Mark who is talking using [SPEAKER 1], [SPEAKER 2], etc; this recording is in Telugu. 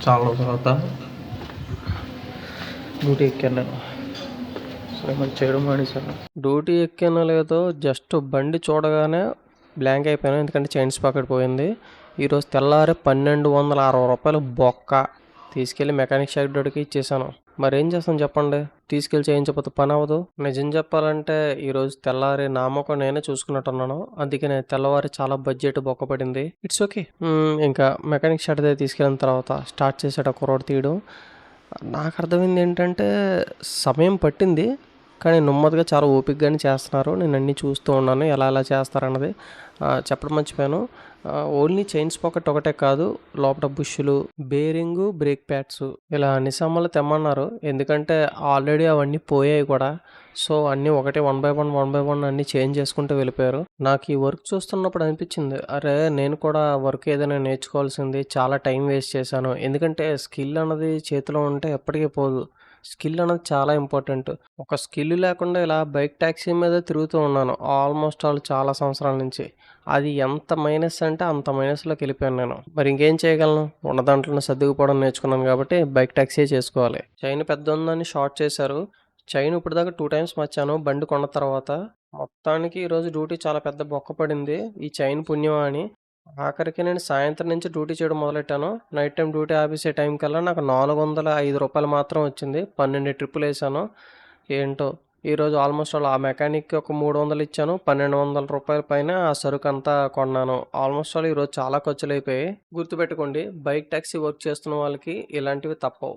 [SPEAKER 1] చాలా రోజుల తర్వాత డ్యూటీ ఎక్కాను నేను. సరే మరి చేయడం మానేశాను. డ్యూటీ ఎక్కానో లేదో జస్ట్ బండి చూడగానే బ్లాంక్ అయిపోయాను, ఎందుకంటే చైన్స్ పాకెట్ పోయింది. ఈరోజు తెల్లారే 1260 రూపాయలు బొక్క తీసుకెళ్ళి మెకానిక్ షాప్ డోడికి ఇచ్చేసాను. మరి ఏం చేస్తాను చెప్పండి, తీసుకెళ్ళి చేయించకపోతే పని అవ్వదు. నిజం చెప్పాలంటే ఈరోజు తెల్లారి నా మొఖం నేనే చూసుకున్నట్టున్నాను, అందుకనే తెల్లవారి చాలా బడ్జెట్ బొక్క పడింది. It's okay. ఇంకా మెకానిక్ షాప్ దగ్గర తీసుకెళ్ళిన తర్వాత స్టార్ట్ చేసాడు కుర్రోడు తీయడం. నాకు అర్థమైంది ఏంటంటే సమయం పట్టింది, కానీ నెమ్మదిగా చాలా ఓపికగానే చేస్తున్నారు. నేను అన్నీ చూస్తూ ఉన్నాను ఎలా ఎలా చేస్తారన్నది. చెప్పడం మర్చిపోయాను, ఓన్లీ చైన్స్ పాకెట్ ఒకటే కాదు, లోపల బుష్లు, బేరింగు, బ్రేక్ ప్యాడ్స్ ఇలా అన్ని సామాన్లు తెమ్మన్నారు. ఎందుకంటే ఆల్రెడీ అవన్నీ పోయాయి కూడా. సో అన్నీ ఒకటే 1 బై 1 అన్నీ చేంజ్ చేసుకుంటూ వెళ్ళిపోయారు. నాకు ఈ వర్క్ చూస్తున్నప్పుడు అనిపించింది, అరే నేను కూడా వర్క్ ఏదైనా నేర్చుకోవాల్సింది, చాలా టైం వేస్ట్ చేశాను. ఎందుకంటే స్కిల్ అన్నది చేతిలో ఉంటే ఎప్పటికీ పోదు. స్కిల్ అనేది చాలా ఇంపార్టెంట్. ఒక స్కిల్ లేకుండా ఇలా బైక్ ట్యాక్సీ మీద తిరుగుతూ ఉన్నాను ఆల్మోస్ట్ చాలా సంవత్సరాల నుంచి. అది ఎంత మైనస్ అంటే అంత మైనస్లోకి వెళ్ళిపోయాను నేను. మరి ఇంకేం చేయగలను, ఉన్న దాంట్లోనే సర్దుకుపోవడం నేర్చుకున్నాను కాబట్టి బైక్ ట్యాక్సీ చేసుకోవాలి. చైన్ పెద్ద ఉందని షార్ట్ చేశారు. చైన్ ఇప్పుడు దాకా 2 టైమ్స్ మార్చాను బండి కొన్న తర్వాత. మొత్తానికి ఈరోజు డ్యూటీ చాలా పెద్ద బొక్క పడింది, ఈ చైన్ పుణ్యమా అని. ఆఖరికి నేను సాయంత్రం నుంచి డ్యూటీ చేయడం మొదలెట్టాను. నైట్ టైం డ్యూటీ ఆపేసే టైం కల్లా నాకు 405 రూపాయలు మాత్రం వచ్చింది. 12 ట్రిప్పులు వేసాను. ఏంటో ఈరోజు ఆల్మోస్ట్ ఆ మెకానిక్కి ఒక 300 ఇచ్చాను, 1200 రూపాయల పైన ఆ సరుకు అంతా కొన్నాను. ఆల్మోస్ట్ ఈరోజు చాలా ఖర్చులు అయిపోయాయి. గుర్తుపెట్టుకోండి, బైక్ ట్యాక్సీ వర్క్ చేస్తున్న వాళ్ళకి ఇలాంటివి తప్పవు.